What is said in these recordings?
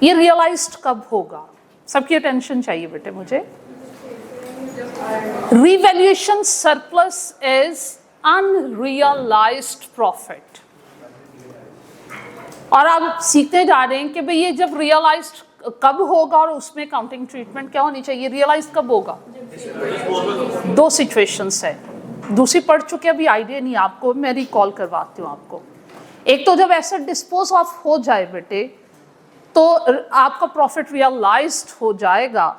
ये रियलाइज्ड कब होगा? सबकी अटेंशन चाहिए बेटे मुझे। Revaluation surplus is unrealised profit. और आप सीखते जा रहे हैं कि भाई ये जब रियलाइज्ड कब होगा और उसमें काउंटिंग ट्रीटमेंट क्या होनी चाहिए। रियलाइज कब होगा? दो सिचुएशंस है, दूसरी पढ़ चुके अभी आइडिया नहीं आपको, मैं रिकॉल करवाती हूँ आपको। एक तो जब एसेट डिस्पोज ऑफ हो जाए बेटे तो आपका प्रॉफिट रियलाइज्ड हो जाएगा।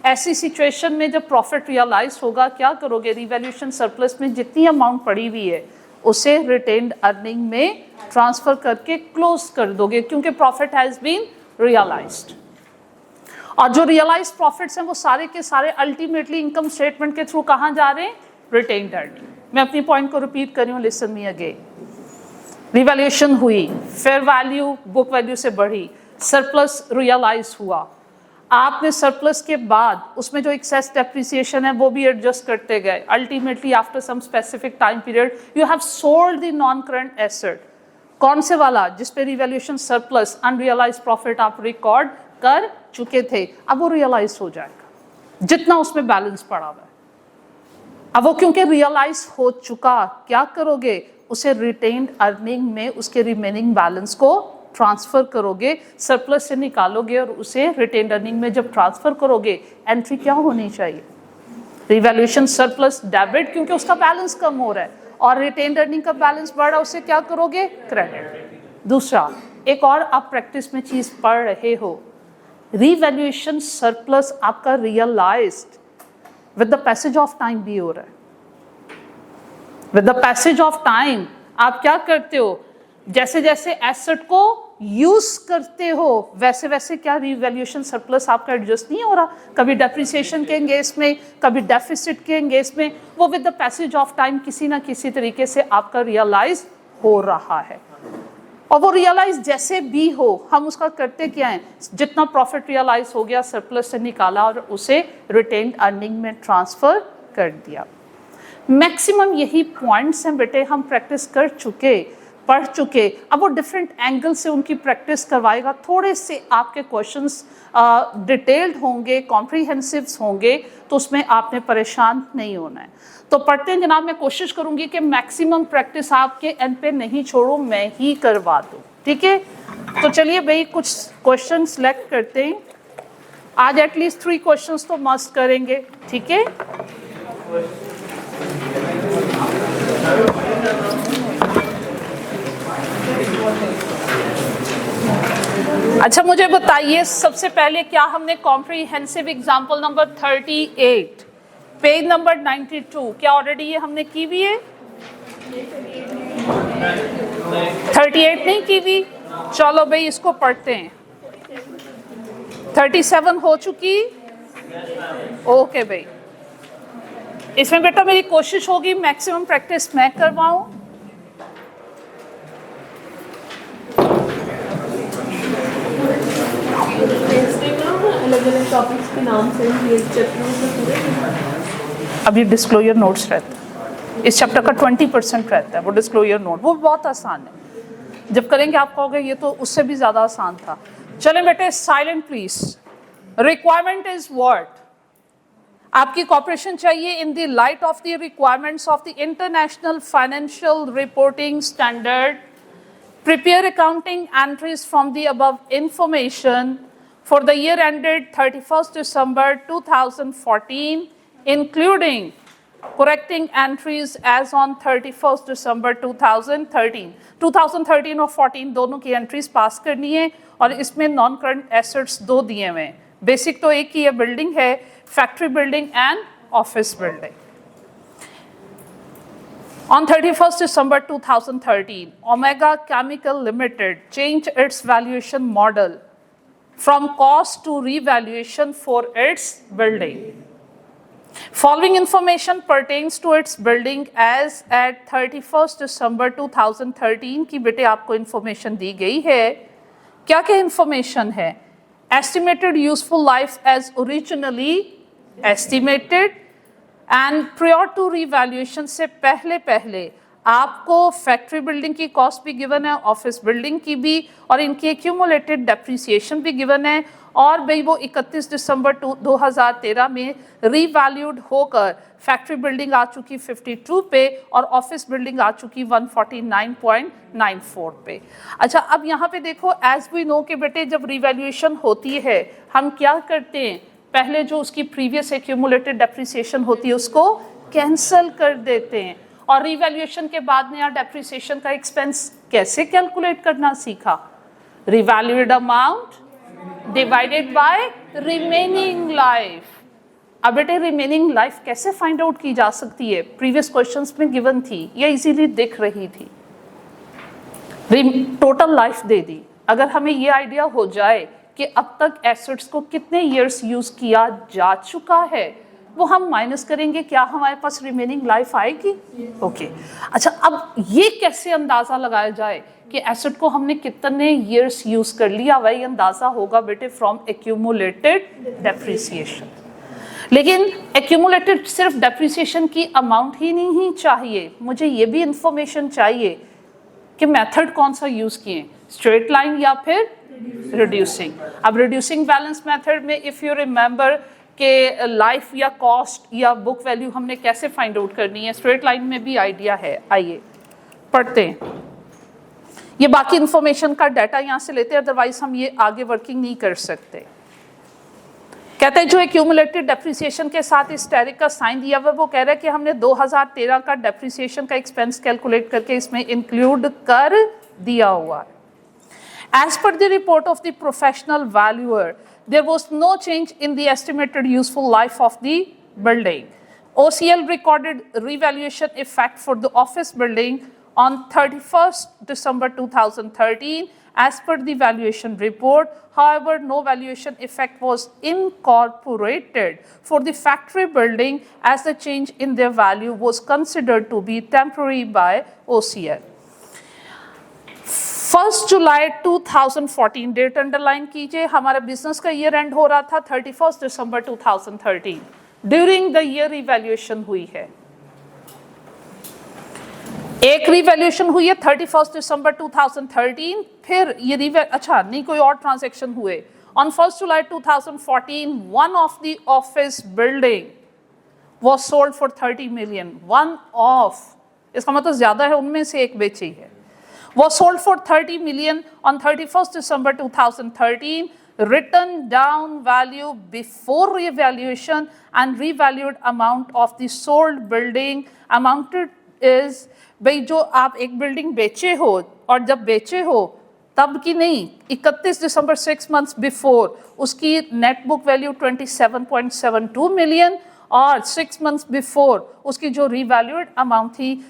ऐसी सिचुएशन में जब प्रॉफिट रियलाइज्ड होगा क्या करोगे? रिवैल्यूएशन सरप्लस में जितनी अमाउंट पड़ी हुई है उसे रिटेन्ड अर्निंग में ट्रांसफर करके क्लोज कर दोगे, क्योंकि प्रॉफिट हैज बीन रियलाइज्ड। और जो रियलाइज्ड प्रॉफिट्स हैं वो सारे के सारे अल्टीमेटली इनकम स्टेटमेंट के थ्रू कहाँ जा रहे हैं? Retained earning. मैं अपनी पॉइंट को रिपीट कर रही हूँ, लिसन मी अगेन। रिवैल्यूएशन हुई, फेयर वैल्यू बुक वैल्यू से बढ़ी, सरप्लस रियलाइज हुआ। आपने सरप्लस के बाद उसमें जो एक्सेस डेप्रिसिएशन है वो भी एडजस्ट करते गए। Ultimately after some specific time period you have sold the non current asset. कौन से वाला? जिस पे रिवैल्यूएशन सरप्लस अनरियलाइज प्रॉफिट आप रिकॉर्ड कर चुके थे, अब वो रियलाइज हो जाएगा जितना उसमें बैलेंस पड़ा हुआ है। अब वो क्योंकि रियलाइज हो चुका, क्या करोगे? उसे रिटेन्ड अर्निंग में उसके रिमेनिंग बैलेंस को ट्रांसफर करोगे, सरप्लस से निकालोगे और उसे रिटेन्ड अर्निंग में जब ट्रांसफर करोगे एंट्री क्या होनी चाहिए? रिवैल्यूएशन सरप्लस डेबिट, क्योंकि उसका बैलेंस कम हो रहा है, और रिटेन्ड अर्निंग का बैलेंस बढ़ा, उसे क्या करोगे? क्रेडिट। दूसरा, एक और आप प्रैक्टिस में चीज पढ़ रहे हो, रिवैल्यूएशन सरप्लस आपका realised with the passage of time भी हो रहा है। With the passage of time आप क्या करते हो? जैसे जैसे एसेट को यूज करते हो वैसे वैसे क्या रिवैल्यूएशन सरप्लस आपका एडजस्ट नहीं हो रहा? कभी डेप्रिसिएशन के एंगेज में, कभी डेफिसिट के एंगेज में, वो with the passage of time किसी ना किसी तरीके से आपका रियलाइज हो रहा है। और वो रियलाइज जैसे भी हो, हम उसका करते क्या है? जितना प्रॉफिट रियलाइज हो गया सरप्लस से निकाला और उसे रिटेन्ड अर्निंग में ट्रांसफर कर दिया। मैक्सिमम यही पॉइंट्स हैं बेटे, हम प्रैक्टिस कर चुके, पढ़ चुके। अब वो डिफरेंट एंगल से उनकी प्रैक्टिस करवाएगा। थोड़े से आपके क्वेश्चंस डिटेल्ड होंगे, कॉम्प्रिहेंसिव्स होंगे, तो उसमें आपने परेशान नहीं होना है। तो पढ़ते हैं जनाब। मैं कोशिश करूंगी कि मैक्सिमम प्रैक्टिस आपके एंड पे नहीं छोड़ूं, मैं ही करवा दूं, ठीक है? तो चलिए भाई कुछ क्वेश्चन सिलेक्ट करते हैं। आज एटलीस्ट 3 क्वेश्चंस तो मस्ट करेंगे, ठीक है? अच्छा मुझे बताइए सबसे पहले, क्या हमने comprehensive example number 38 page number 92 क्या ऑलरेडी ये हमने की हुई है? 38 नहीं की हुई? चलो भाई इसको पढ़ते हैं। 37 हो चुकी? ओके भाई, इसमें बेटा मेरी कोशिश होगी मैक्सिमम प्रैक्टिस मैं करवाऊं। अलग-अलग टॉपिक्स के नाम से अभी डिस्क्लोजर नोट्स रहता है, इस चैप्टर का 20% रहता है वो डिस्क्लोजर नोट, वो बहुत आसान है। जब करेंगे आप कहोगे ये तो उससे भी ज़्यादा आसान था। चलें बेटे, silent please. Requirement is what? आपकी कॉपरेशन चाहिए in the light of the requirements of the international financial reporting standard, prepare accounting entries from the above information for the year ended 31st December 2014, including correcting entries as on 31st December 2013. 2013 और 14 दोनों की entries pass करनी है, और इसमें non current assets 2 दिए हुए हैं। बेसिक तो एक ही है, बिल्डिंग है, factory building and office building. On 31st December 2013, Omega Chemical Limited changed its valuation model from cost to revaluation for its building. Following information pertains to its building as at 31st December 2013 की बेटे आपको information दी गई है। क्या क्या information है? Estimated useful life as originally estimated, and prior to revaluation से पहले आपको फैक्ट्री बिल्डिंग की कॉस्ट भी गिवन है, ऑफिस बिल्डिंग की भी, और इनकी एक्यूमुलेटेड डेप्रिसिएशन भी गिवन है। और भाई वो 31 दिसंबर 2013 में रीवैल्यूड होकर फैक्ट्री बिल्डिंग आ चुकी 52 पे और ऑफिस बिल्डिंग आ चुकी 149.94 पे। अच्छा, अब यहाँ पे देखो, एज वी नो कि बेटे जब रिवैल्यूएशन होती है हम क्या करते हैं, पहले जो उसकी प्रीवियस एक्यूमुलेटेड डेप्रिसिएशन होती है उसको कैंसिल कर देते हैं, और रिवैल्यूएशन के बाद नया डेप्रिसिएशन का एक्सपेंस कैसे कैलकुलेट करना सीखा, revalued amount divided by remaining life. अब बेटे रिमेनिंग लाइफ कैसे फाइंड आउट की जा सकती है, प्रीवियस क्वेश्चंस में गिवन थी या इजीली दिख रही थी, टोटल लाइफ दे दी। अगर हमें ये आइडिया हो जाए कि अब तक एसेट्स को कितने इयर्स यूज किया जा चुका है, वो हम माइनस करेंगे, क्या हमारे पास रिमेनिंग लाइफ आएगी? ओके। अच्छा, अब ये कैसे अंदाजा लगाया जाए कि एसेट को हमने कितने इयर्स यूज कर लिया, वही अंदाजा होगा बेटे फ्रॉम एक्यूमुलेटेड डेप्रिसिएशन। लेकिन एक्यूमुलेटेड सिर्फ डेप्रिसिएशन की अमाउंट ही नहीं चाहिए, मुझे ये भी इंफॉर्मेशन चाहिए कि मेथड कौन सा यूज किए, स्ट्रेट लाइन या फिर रिड्यूसिंग। अब रिड्यूसिंग बैलेंस मेथड में इफ यू रिमेंबर कि लाइफ या कॉस्ट या बुक वैल्यू हमने कैसे फाइंड आउट करनी है, स्ट्रेट लाइन में भी आइडिया है। आइए पढ़ते हैं, ये बाकी इंफॉर्मेशन का डाटा यहाँ से लेते हैं, अदरवाइज हम ये आगे वर्किंग नहीं कर सकते। कहते हैं जो एक्यूमुलेटेड डेप्रिसिएशन के साथ इस टैरिफ का साइन दिया हुआ, वो कह रहा है कि हमने 2013 का डेप्रिसिएशन का एक्सपेंस कैलकुलेट करके इसमें इंक्लूड कर दिया हुआ है। As per the report of the professional valuer, there was no change in the estimated useful life of the building. OCL recorded revaluation effect for the office building on 31st December 2013 as per the valuation report. However, no valuation effect was incorporated for the factory building as the change in their value was considered to be temporary by OCL. 1 July 2014 date underline कीजिए, हमारा business का year and हो रहा था 31 दिसंबर 2013। During the year revaluation हुई है, एक revaluation हुई है 31 दिसंबर 2013, फिर ये अच्छा नहीं कोई और ट्रांजैक्शन हुए। On 1 July 2014 one of the office building was sold for 30 million. One of, इसका मतलब ज्यादा है, उनमें से एक बेची है। was sold for 30 million on 31st December 2013, written down value before revaluation and revalued amount of the sold building amounted is, भाई जो आप एक बिल्डिंग बेचे हो और जब बेचे हो तब की नहीं, 31 दिसंबर 6 months बिफोर उसकी नेट बुक वैल्यू 27.72 मिलियन और 6 months बिफोर उसकी जो रिवैल्यूड अमाउंट थी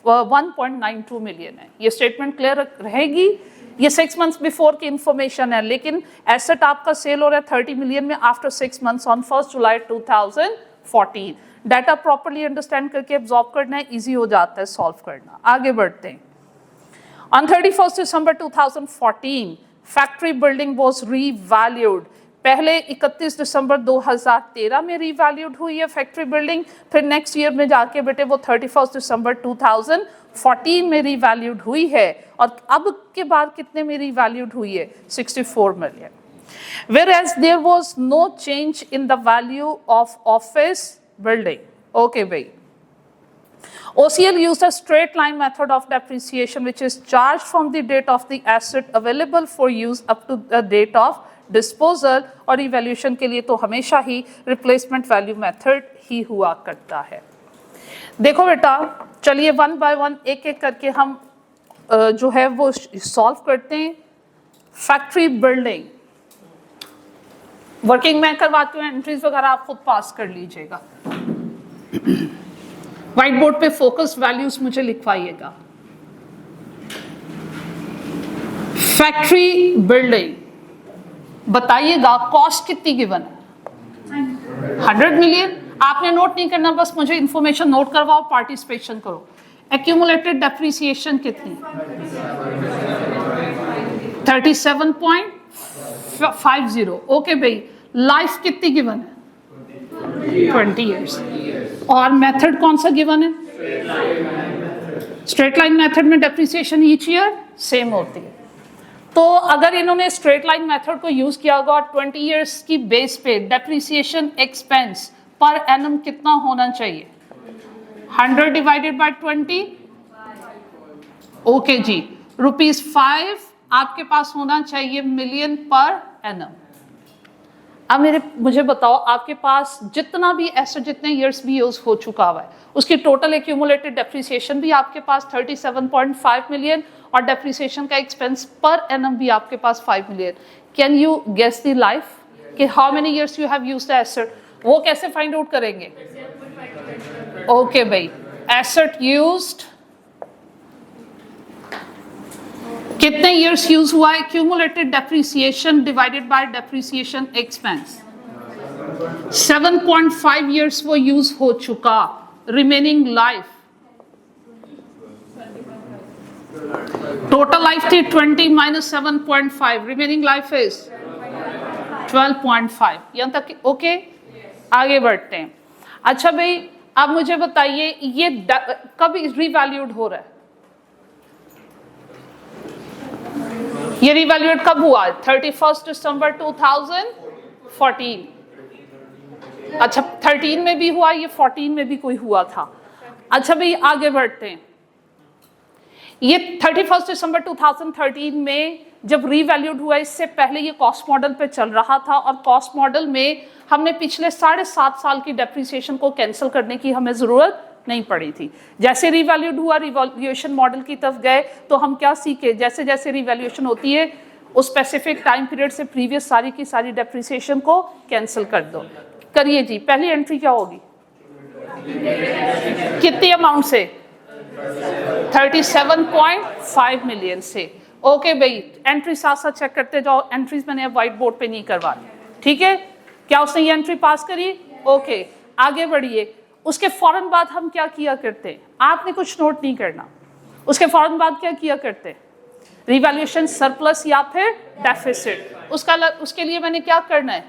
1.92 मिलियन है। ये स्टेटमेंट क्लियर रहेगी, ये 6 months बिफोर की इंफॉर्मेशन है, लेकिन एसेट आपका सेल हो रहा है 30 मिलियन में after 6 months on 1 July 2014। Data properly understand करके एब्जॉर्ब करना है, इजी हो जाता है सॉल्व करना। आगे बढ़ते हैं। On 31 December 2014 factory building was revalued. पहले 31 दिसंबर 2013 में रीवैल्यूड हुई है फैक्ट्री बिल्डिंग, फिर नेक्स्ट ईयर में जाके बेटे वो 31 दिसंबर 2014 में रीवैल्यूड हुई है, और अब के बाद कितने में रीवैल्यूड हुई है? 64 million. Whereas there was no change in the value of office building. Okay, bhai. OCL used a straight line method of depreciation which is charged from the date of the asset available for use up to the date of disposal, और evaluation के लिए तो हमेशा ही replacement value method ही हुआ करता है। देखो बेटा, चलिए वन बाय वन एक एक करके हम जो है वो सॉल्व करते हैं। फैक्ट्री बिल्डिंग वर्किंग मैं करवाती हूँ, एंट्रीज वगैरह आप खुद पास कर लीजिएगा। व्हाइट बोर्ड पे फोकस वैल्यूज मुझे लिखवाइएगा। फैक्ट्री बिल्डिंग बताइएगा कॉस्ट कितनी गिवन है? 100 मिलियन। आपने नोट नहीं करना, बस मुझे इंफॉर्मेशन नोट करवाओ, पार्टिसिपेशन करो। एक्यूमुलेटेड डेप्रिसिएशन कितनी? 37.50। ओके भाई, लाइफ कितनी गिवन है? 20 इयर्स। और मेथड कौन सा गिवन है? स्ट्रेट लाइन मेथड में डेप्रिसिएशन ईच ईयर सेम होती है। तो अगर इन्होंने स्ट्रेट लाइन मेथड को यूज किया होगा 20 इयर्स की बेस पे डेप्रिसिएशन एक्सपेंस पर एनम कितना होना चाहिए? 100 डिवाइडेड बाय 20, ओके जी, ₹5 आपके पास होना चाहिए मिलियन पर एनम। अब मुझे बताओ, आपके पास जितना भी एसेट जितने ईयर्स भी यूज हो चुका हुआ है उसकी टोटल एक्यूमुलेटेड डेप्रिसिएशन भी आपके पास 37.5 मिलियन और डेप्रिसिएशन का एक्सपेंस पर एनम भी आपके पास 5 million. Can you guess the life कि how many years you have used the asset? वो कैसे फाइंड आउट करेंगे? ओके भाई, एसेट यूज्ड कितने ईयर्स यूज हुआ है? Cumulated depreciation divided by depreciation expense 7.5 years वो यूज हो चुका। रिमेनिंग लाइफ टोटल लाइफ थी 20 माइनस 7.5, रिमेनिंग लाइफ इज 12.5। यहां तक ओके? आगे बढ़ते हैं। अच्छा भाई, अब मुझे बताइए ये कब रिवैल्यूड हो रहा है? ये रिवैल्यूएट कब हुआ? 31 दिसंबर 2014। अच्छा, 13 में भी हुआ, ये 14 में भी कोई हुआ था। अच्छा भाई, आगे बढ़ते हैं। ये 31 दिसंबर 2013 में जब रिवैल्यूड हुआ, इससे पहले ये कॉस्ट मॉडल पे चल रहा था और कॉस्ट मॉडल में हमने पिछले 7.5 साल की डेप्रिसिएशन को कैंसिल करने की हमें जरूरत नहीं पड़ी थी। जैसे रिवैल्यूड हुआ, रिवैल्यूएशन मॉडल की तरफ गए तो हम क्या सीखे? जैसे जैसे रिवैल्यूएशन होती है उस स्पेसिफिक टाइम पीरियड से प्रीवियस सारी की सारी डेप्रिसिएशन को कैंसिल कर दो। करिए जी, पहली एंट्री क्या होगी? कितनी अमाउंट से? 37.5 मिलियन से। ओके भाई, एंट्री साथ साथ चेक करते जाओ। एंट्रीज मैंने अब व्हाइट बोर्ड पे नहीं करवा, ठीक है? क्या उसने ये एंट्री पास करी? ओके, आगे बढ़िए। उसके फौरन बाद हम क्या किया करते? आपने कुछ नोट नहीं करना। उसके फौरन बाद क्या किया करते? रिवैल्यूएशन सरप्लस या फिर डेफिसिट। उसके लिए मैंने क्या करना है?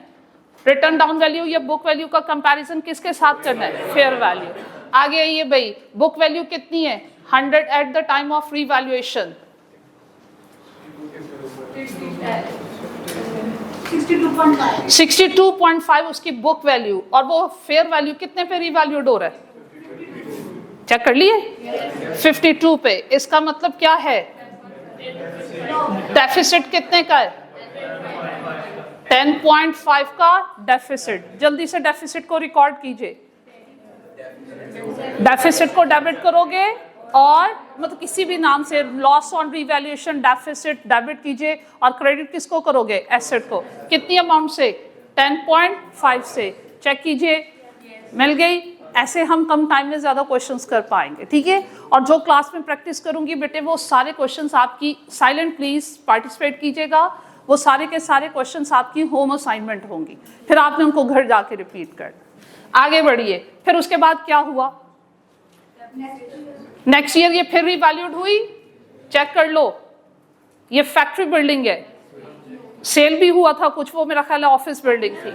रिटर्न डाउन वैल्यू या बुक वैल्यू का कंपैरिजन किसके साथ करना है? Fair value. आगे आइए भाई, बुक वैल्यू कितनी है? 100 eight the time of revaluation. 62.5 उसकी बुक वैल्यू, और वो फेयर वैल्यू कितने पे रिवैल्यूड हो रहा है? चेक कर लिए? 52 पे। इसका मतलब क्या है? डेफिसिट कितने का है? 10.5 का डेफिसिट। जल्दी से डेफिसिट को रिकॉर्ड कीजिए। डेफिसिट को डेबिट करोगे और मतलब किसी भी नाम से loss on revaluation deficit debit कीजिए और क्रेडिट किसको करोगे? एसेट को। कितनी अमाउंट से? 10.5 से। चेक कीजिए, मिल गई। ऐसे हम कम टाइम में ज्यादा क्वेश्चंस कर पाएंगे, ठीक है? और जो क्लास में प्रैक्टिस करूंगी बेटे, वो सारे क्वेश्चंस आपकी, साइलेंट प्लीज पार्टिसिपेट कीजिएगा, वो सारे के सारे क्वेश्चंस आपकी होम असाइनमेंट होंगी, फिर आपने उनको घर जाके रिपीट करना। आगे बढ़िए। फिर उसके बाद क्या हुआ? नेक्स्ट ईयर ये फिर रिवैल्यूड हुई। चेक कर लो, ये फैक्ट्री बिल्डिंग है, सेल भी हुआ था कुछ, वो मेरा ख्याल है ऑफिस बिल्डिंग थी।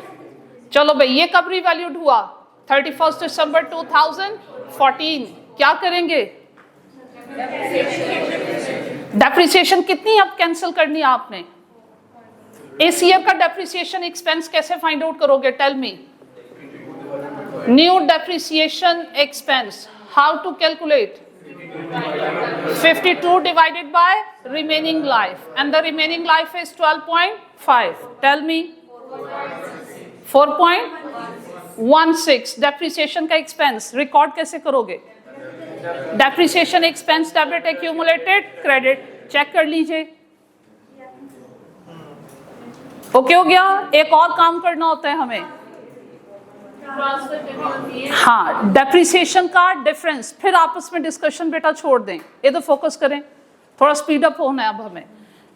चलो भाई, ये कब रिवैल्यूड हुआ? 31 दिसंबर 2014। क्या करेंगे? डेप्रिसिएशन कितनी अब कैंसिल करनी है आपने? इस ईयर का डेप्रिसिएशन एक्सपेंस कैसे फाइंड आउट करोगे? Tell me. New depreciation expense, how to calculate? 52 divided by remaining life, and the remaining life is 12.5. Tell me. 4.16. Depreciation का एक्सपेंस रिकॉर्ड कैसे करोगे? Depreciation expense debit accumulated credit. Check कर लीजिए। Okay हो गया? एक और काम करना होता है हमें। हाँ, डेप्रिसिएशन का डिफरेंस। फिर आपस में डिस्कशन बेटा छोड़ दें, इधर फोकस करें, थोड़ा स्पीड अप होना है अब हमें।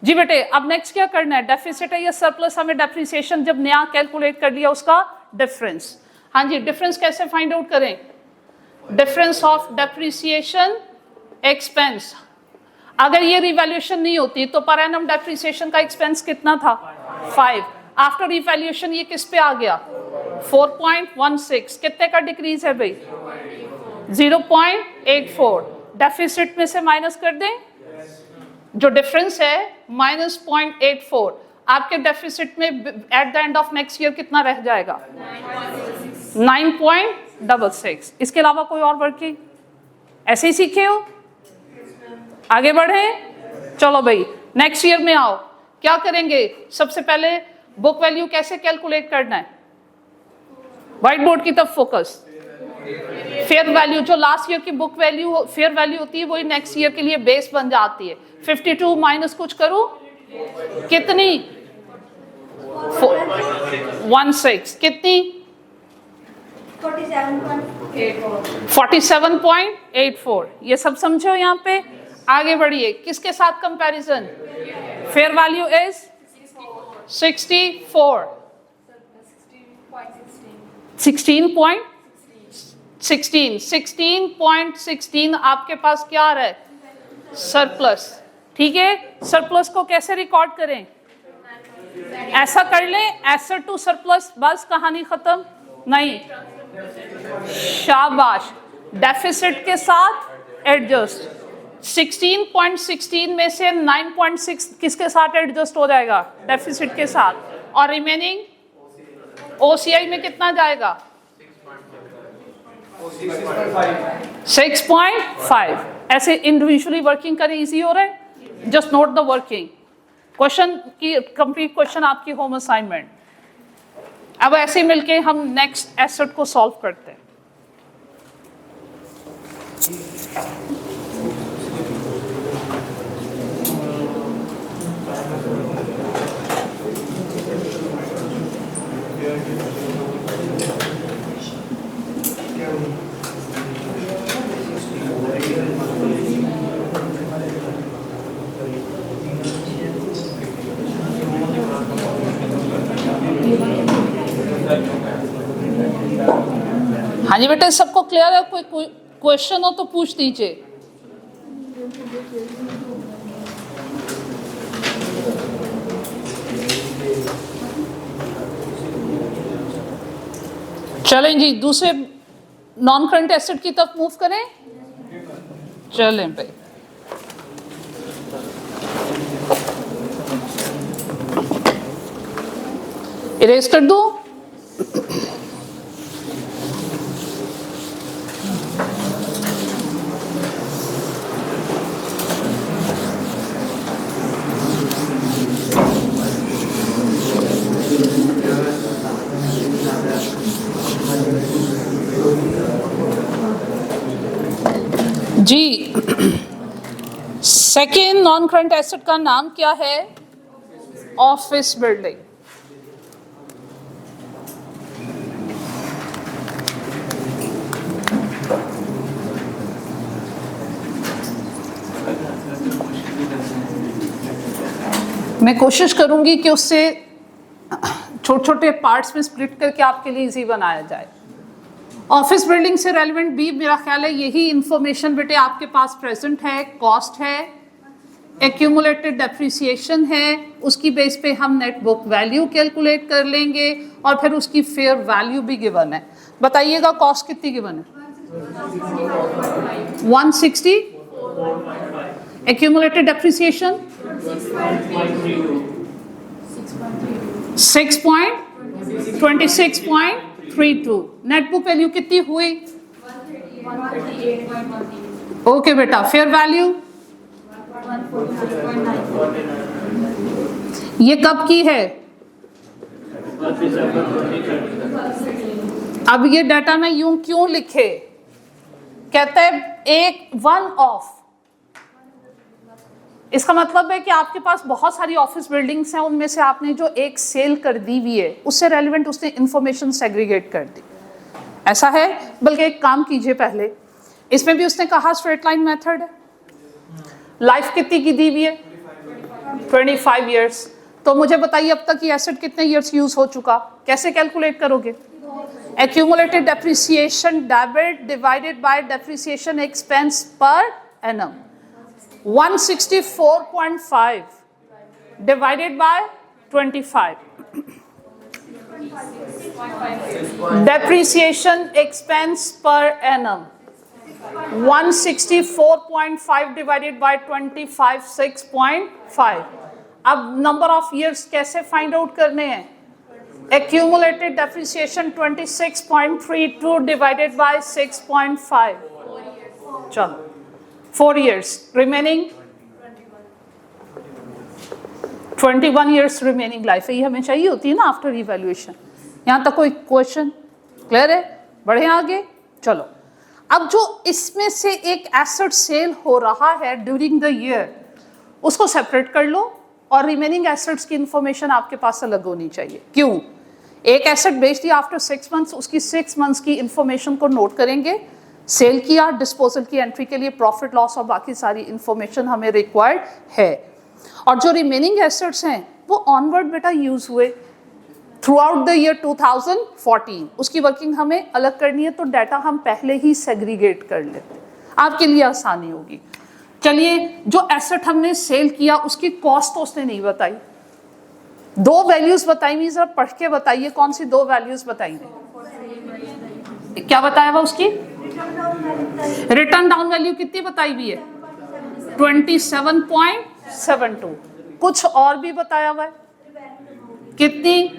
जी बेटे, अब नेक्स्ट क्या करना है? डेफिसिट है या सरप्लस? हमें डेप्रिसिएशन जब नया कैलकुलेट कर लिया उसका डिफरेंस। हाँ जी, डिफरेंस कैसे फाइंड आउट करें? Difference of depreciation expense. अगर ये रिवैल्यूएशन नहीं होती तो पर एनम डेप्रिसिएशन का एक्सपेंस कितना था? 5। आफ्टर रिवैल्यूएशन ये किस पे आ गया? 4.16। कितने का डिक्रीज है भाई? 0.84। डेफिसिट में से माइनस कर दें, जो डिफरेंस है -0.84, आपके डेफिसिट में at the end of next year कितना रह जाएगा? 9.66। इसके अलावा कोई और वर्किंग ऐसे ही सीखे हो? आगे बढ़े, चलो भाई नेक्स्ट ईयर में आओ। क्या करेंगे? सबसे पहले बुक वैल्यू कैसे कैलकुलेट करना है? व्हाइट बोर्ड की तरफ फोकस। फेयर वैल्यू, जो लास्ट ईयर की बुक वैल्यू फेयर वैल्यू होती है वही नेक्स्ट ईयर के लिए बेस बन जाती है। 52 माइनस कुछ करूं, कितनी? 16 कितनी? 47.84। ये सब समझो यहाँ पे। आगे बढ़िए, किसके साथ कंपैरिजन? फेयर वैल्यू इज 64, 16.16 आपके पास क्या आ रहा है? सरप्लस। ठीक है, सरप्लस को कैसे रिकॉर्ड करें? ऐसा कर लें, एसेट टू सरप्लस, बस कहानी खत्म? नहीं, शाबाश, डेफिसिट के साथ एडजस्ट। 16.16 में से 9.6 किसके साथ एडजस्ट हो जाएगा? डेफिसिट के साथ। और रिमेनिंग ओसीआई में कितना जाएगा? 6.5। ऐसे इंडिविजुअली वर्किंग करें, इजी हो रहा है। Just note the working. Question की कंप्लीट क्वेश्चन आपकी होम असाइनमेंट। अब ऐसे मिलके हम नेक्स्ट एसेट को सॉल्व करते हैं। हाँ जी बेटे, सबको क्लियर है? कोई क्वेश्चन हो तो पूछ दीजिए। चलें जी, दूसरे नॉन करंट एसेट की तरफ मूव करें। चलें भाई, इरेज कर दूं? जी, सेकेंड नॉन करंट एसेट का नाम क्या है? Office building. मैं कोशिश करूंगी कि उससे छोटे छोटे पार्ट्स में स्प्लिट करके आपके लिए इजी बनाया जाए। ऑफिस बिल्डिंग से रेलिवेंट भी मेरा ख्याल है यही इंफॉर्मेशन बेटे आपके पास प्रेजेंट है। कॉस्ट है, एक्यूमुलेटेड डेप्रिसिएशन है, उसकी बेस पे हम नेट बुक वैल्यू कैलकुलेट कर लेंगे और फिर उसकी फेयर वैल्यू भी गिवन है। बताइएगा कॉस्ट कितनी गिवन है? 160। Accumulated depreciation 6.26.32। Net book value कितनी हुई? ओके बेटा, फेयर वैल्यू ये कब की है? अब ये डाटा में यूं क्यों लिखे? कहते हैं एक वन ऑफ, इसका मतलब है कि आपके पास बहुत सारी ऑफिस बिल्डिंग्स हैं, उनमें से आपने जो एक सेल कर दी हुई है उससे रेलिवेंट उसने इंफॉर्मेशन सेग्रीगेट कर दी। ऐसा है? बल्कि एक काम कीजिए, पहले इसमें भी उसने कहा स्ट्रेट लाइन मेथड है। लाइफ कितनी की दी हुई है? 25 इयर्स। तो मुझे बताइए अब तक ये एसेट कितने इयर्स यूज हो चुका? कैसे कैलकुलेट करोगे? Accumulated depreciation debit divided by depreciation expense per annum. 164.5 divided by 25. Depreciation expense per annum 164.5 divided by 25 6.5। अब नंबर ऑफ ईयर्स कैसे फाइंड आउट करने हैं? Accumulated depreciation 26.32 divided by 6.5। चलो 4 years remaining 21 years remaining life है, ये हमें चाहिए होती है ना आफ्टर इवैल्यूएशन। यहाँ तक कोई क्वेश्चन क्लियर है? बढ़े आगे। चलो अब जो इसमें से एक एसेट सेल हो रहा है ड्यूरिंग द ईयर, उसको सेपरेट कर लो और रिमेनिंग एसेट्स की इंफॉर्मेशन आपके पास अलग होनी चाहिए। क्यों? एक एसेट बेच दिया आफ्टर 6 months, उसकी 6 months की इंफॉर्मेशन को नोट करेंगे। सेल किया, डिस्पोजल की एंट्री के लिए प्रॉफिट लॉस और बाकी सारी इंफॉर्मेशन हमें रिक्वायर्ड है। और जो रिमेनिंग एसेट्स हैं वो ऑनवर्ड बेटा यूज हुए थ्रू आउट द ईयर 2014, उसकी वर्किंग हमें अलग करनी है, तो डाटा हम पहले ही सेग्रीगेट कर लेते, आपके लिए आसानी होगी। चलिए, जो एसेट हमने सेल किया उसकी कॉस्ट तो उसने नहीं बताई, 2 वैल्यूज बताई हुई, जरा पढ़ के बताइए कौन सी 2 वैल्यूज बताई हैं? क्या बताया हुआ उसकी? रिटर्न डाउन वैल्यू कितनी बताई हुई है? 27.72। कुछ और भी बताया हुआ है, कितनी?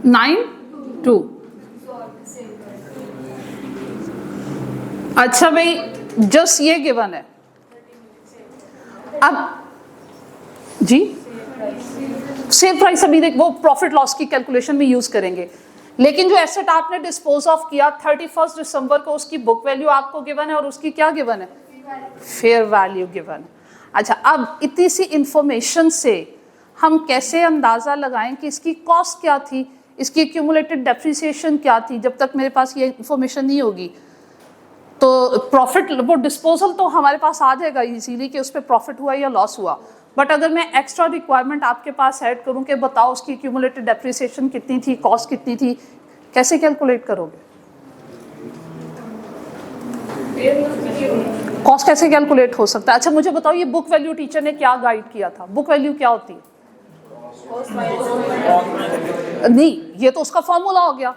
9.2। अच्छा भाई, जस्ट ये गिवन है। अब जी सेल प्राइस अभी देख, वो प्रॉफिट लॉस की कैलकुलेशन में यूज करेंगे, लेकिन जो एसेट आपने डिस्पोज ऑफ किया 31 दिसंबर को, उसकी बुक वैल्यू आपको गिवन है और उसकी क्या गिवन है? फेयर वैल्यू गिवन है। अच्छा, अब इतनी सी इंफॉर्मेशन से हम कैसे अंदाजा लगाएं कि इसकी कॉस्ट क्या थी, इसकी एक्यूमुलेटेड डेप्रिसिएशन क्या थी? जब तक मेरे पास ये इंफॉर्मेशन नहीं होगी तो प्रॉफिट, वो डिस्पोजल तो हमारे पास आ जाएगा इजीली कि उस पर प्रॉफिट हुआ या लॉस हुआ, बट अगर मैं एक्स्ट्रा रिक्वायरमेंट आपके पास ऐड करूं कि बताओ उसकी एक्यूमुलेटेड डेप्रिसिएशन कितनी थी, कॉस्ट कितनी थी, कैसे कैलकुलेट करोगे? कॉस्ट कैसे कैलकुलेट हो सकता है? अच्छा मुझे बताओ, ये बुक वैल्यू टीचर ने क्या गाइड किया था? बुक वैल्यू क्या होती है? नहीं, ये तो उसका फॉर्मूला हो गया,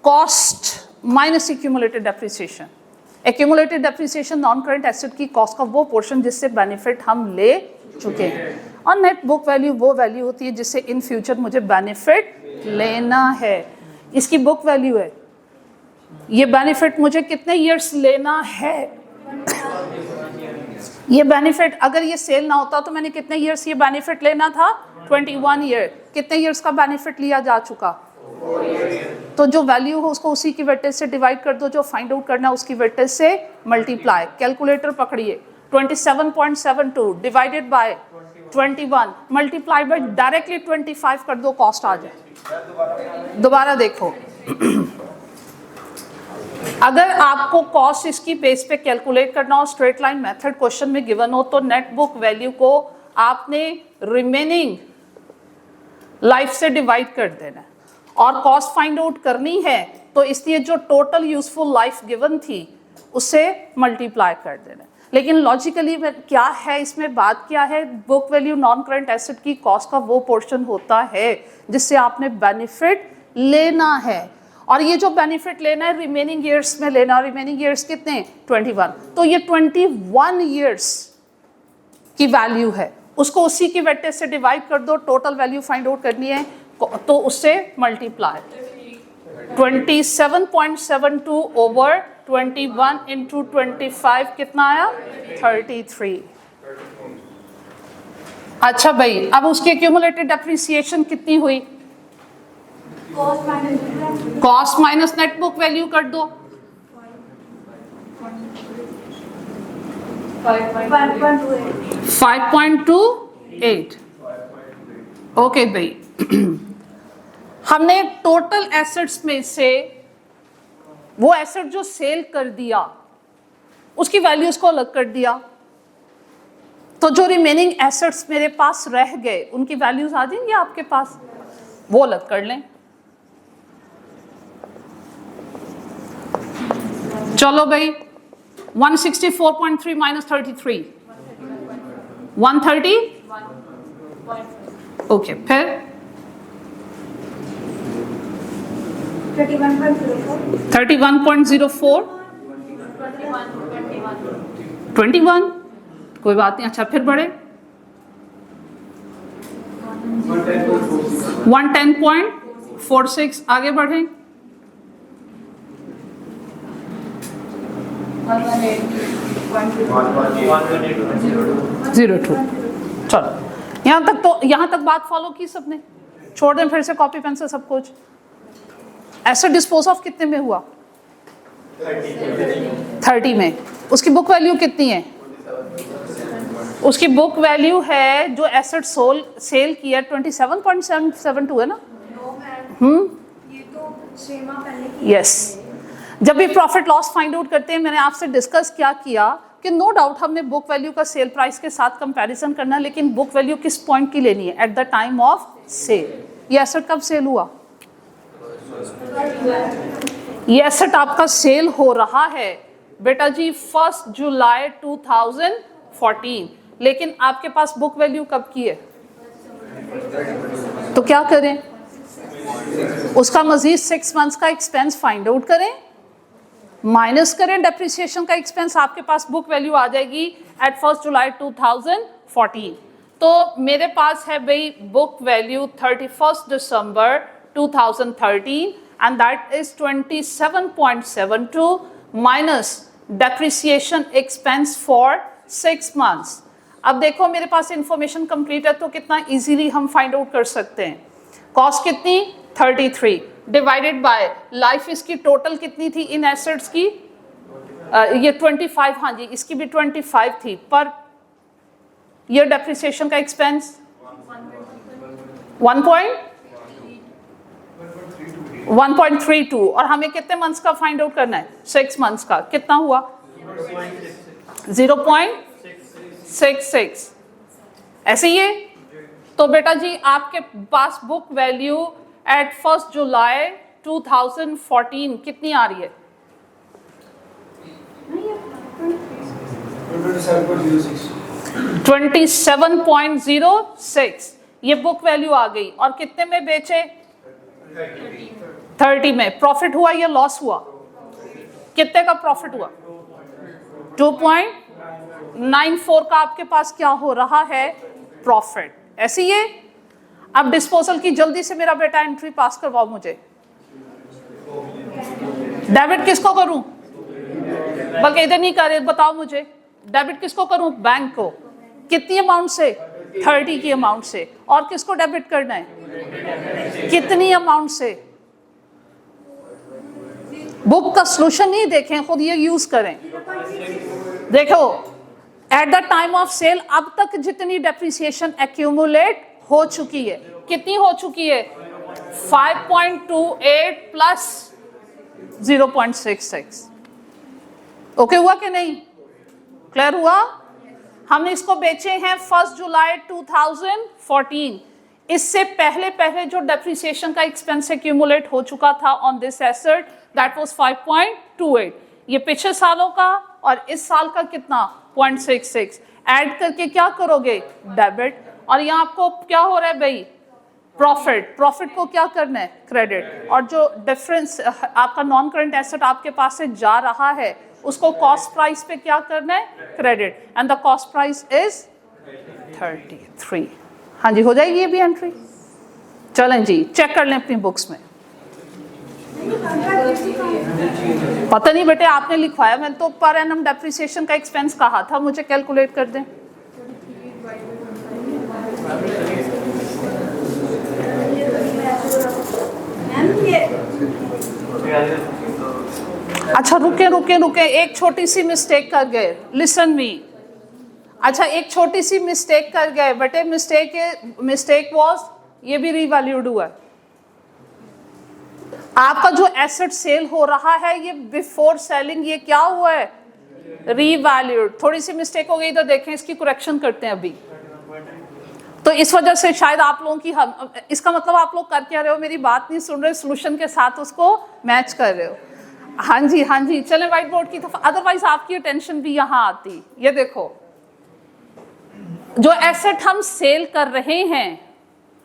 cost minus accumulated depreciation. Accumulated depreciation non current asset की कॉस्ट का वो पोर्शन जिससे बेनिफिट हम ले चुके हैं, और नेट बुक वैल्यू वो वैल्यू होती है जिससे इन फ्यूचर मुझे बेनिफिट लेना है। इसकी बुक वैल्यू है, ये बेनिफिट मुझे कितने ईयर्स लेना है। ये बेनिफिट अगर ये सेल ना होता तो मैंने कितने ईयर्स ये बेनिफिट लेना था? 21 ईयर। कितने ईयर्स का बेनिफिट लिया जा चुका? तो जो वैल्यू हो उसको उसी की वेटेज से डिवाइड कर दो, जो फाइंड आउट करना है उसकी वेटेज से मल्टीप्लाई। कैलकुलेटर पकड़िए, 27.72 divided by 21 multiply by directly 25 कर दो, कॉस्ट आ जाए। दोबारा देखो, अगर आपको कॉस्ट इसकी बेस पे कैलकुलेट करना हो, स्ट्रेट लाइन मेथड क्वेश्चन में गिवन हो, तो नेट बुक वैल्यू को आपने रिमेनिंग लाइफ से डिवाइड कर देना है, और कॉस्ट फाइंड आउट करनी है तो इसलिए जो टोटल यूजफुल लाइफ गिवन थी उससे मल्टीप्लाई कर देना है। लेकिन लॉजिकली क्या है, इसमें बात क्या है? Book value non current asset की कॉस्ट का वो पोर्शन होता है जिससे आपने बेनिफिट लेना है, और ये जो बेनिफिट लेना है रिमेनिंग ईयर्स में लेना। रिमेनिंग ईयर्स कितने? 21। तो ये 21 ईयर्स की वैल्यू है, उसको उसी की वेटेज से डिवाइड कर दो, टोटल वैल्यू फाइंड आउट करनी है तो उससे मल्टीप्लाई। 27.72 ओवर 21 इंटू 25 कितना आया? 33। अच्छा भाई, अब उसकी एक्यूमुलेटेड डेप्रिसिएशन कितनी हुई? Cost minus net book value कर दो, 5.28। ओके भाई, हमने टोटल एसेट्स में से वो एसेट जो सेल कर दिया उसकी वैल्यूज को अलग कर दिया, तो जो रिमेनिंग एसेट्स मेरे पास रह गए उनकी वैल्यूज आ जाएंगी आपके पास, वो अलग कर लें। चलो भाई, 164.3 माइनस 33 130। ओके, फिर 31.04 21 कोई बात नहीं। अच्छा फिर बढ़े 110.46 आगे बढ़े 02। चलो यहाँ तक बात फॉलो की सबने, छोड़ दें फिर से कॉपी पेंसिल सब कुछ। एसेट डिस्पोज ऑफ कितने में हुआ? 30 में। उसकी बुक वैल्यू कितनी है? उसकी बुक वैल्यू है जो एसेट सेल किया 27.772 है ना? यस। जब भी प्रॉफिट लॉस फाइंड आउट करते हैं, मैंने आपसे डिस्कस क्या किया कि नो डाउट हमने बुक वैल्यू का सेल प्राइस के साथ कंपैरिजन करना है, लेकिन बुक वैल्यू किस पॉइंट की लेनी है? At the time of sale. ये एसेट कब सेल हुआ? ये एसेट आपका सेल हो रहा है बेटा जी 1 जुलाई 2014, लेकिन आपके पास बुक वैल्यू कब की है? तो क्या करें? उसका मजीद 6 मंथ्स का एक्सपेंस फाइंड आउट करें, माइनस करें डेप्रिसिएशन का एक्सपेंस, आपके पास बुक वैल्यू आ जाएगी एट 1 जुलाई 2014। तो मेरे पास है भाई book value 31 December 2013 and that is 27.72 minus depreciation expense for 6 months. अब देखो मेरे पास इंफॉर्मेशन कंप्लीट है तो कितना इजीली हम फाइंड आउट कर सकते हैं। कॉस्ट कितनी? 33 डिवाइडेड बाय लाइफ इसकी टोटल कितनी थी इन एसेट्स की? ये 25, हाँ जी इसकी भी 25 थी, पर ईयर डेप्रिसिएशन का एक्सपेंस 1.32 और हमें कितने मंथ्स का फाइंड आउट करना है? 6 मंथ्स का। कितना हुआ? 0.66। ऐसे ही है। तो बेटा जी आपके पास बुक वैल्यू एट 1 जुलाई 2014 कितनी आ रही है? 27.06। ये बुक वैल्यू आ गई और कितने में बेचे? 30 में। प्रॉफिट हुआ या लॉस हुआ? कितने का प्रॉफिट हुआ? 2.94 का आपके पास क्या हो रहा है? प्रॉफिट। ऐसी है। अब डिस्पोजल की जल्दी से मेरा बेटा एंट्री पास करवाओ मुझे। डेबिट किसको करूं? बल्कि इधर नहीं कर रहे, बताओ मुझे डेबिट किसको करूं? बैंक को। कितनी अमाउंट से? 30 की अमाउंट से। और किसको डेबिट करना है? कितनी अमाउंट से? बुक का सॉल्यूशन नहीं देखें, खुद ये यूज करें। देखो at the time of sale अब तक जितनी डेप्रिसिएशन एक्यूमुलेट हो चुकी है, कितनी हो चुकी है? 5.28 प्लस 0.66। ओके हुआ कि नहीं? क्लियर हुआ? हमने इसको बेचे हैं 1 जुलाई 2014। इससे पहले जो डेप्रिसिएशन का एक्सपेंस एक्यूमुलेट हो चुका था on this asset that was 5.28। ये पिछले सालों का और इस साल का कितना? 0.66। ऐड करके क्या करोगे? डेबिट। और यहाँ आपको क्या हो रहा है भाई? प्रॉफिट। प्रॉफिट को क्या करना है? क्रेडिट। और जो डिफरेंस आपका नॉन करंट एसेट आपके पास से जा रहा है उसको कॉस्ट प्राइस पे क्या करना है? Credit. And the cost price is 33। हाँ जी हो जाएगी ये भी एंट्री। चलें जी चेक कर लें अपनी बुक्स में। पता नहीं बेटे आपने लिखवाया, मैंने तो पर एनम डेप्रिसिएशन का एक्सपेंस कहा था, मुझे कैलकुलेट कर दें। अच्छा रुके एक छोटी सी मिस्टेक कर गए। Listen me. अच्छा एक छोटी सी मिस्टेक कर गए बेटे। मिस्टेक वाज ये भी रीवैल्यूड हुआ है। आपका जो एसेट सेल हो रहा है ये बिफोर सेलिंग ये क्या हुआ है? रीवैल्यूड। थोड़ी सी मिस्टेक हो गई तो देखें इसकी करेक्शन करते हैं अभी। तो इस वजह से शायद आप लोगों की इसका मतलब आप लोग कर क्या रहे हो? मेरी बात नहीं सुन रहे, सोल्यूशन के साथ उसको मैच कर रहे हो। हाँ जी चलें व्हाइट बोर्ड की तरफ, अदरवाइज आपकी अटेंशन भी यहाँ आती। ये देखो जो एसेट हम सेल कर रहे हैं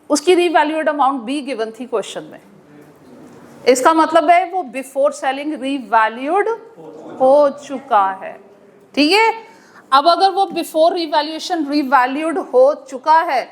उसकी रीवैल्यूड अमाउंट भी गिवन थी क्वेश्चन में। इसका मतलब है वो बिफोर सेलिंग रीवैल्यूड हो चुका है, ठीक है। अब अगर वो बिफोर रिवैल्यूएशन रीवैल्यूड हो चुका है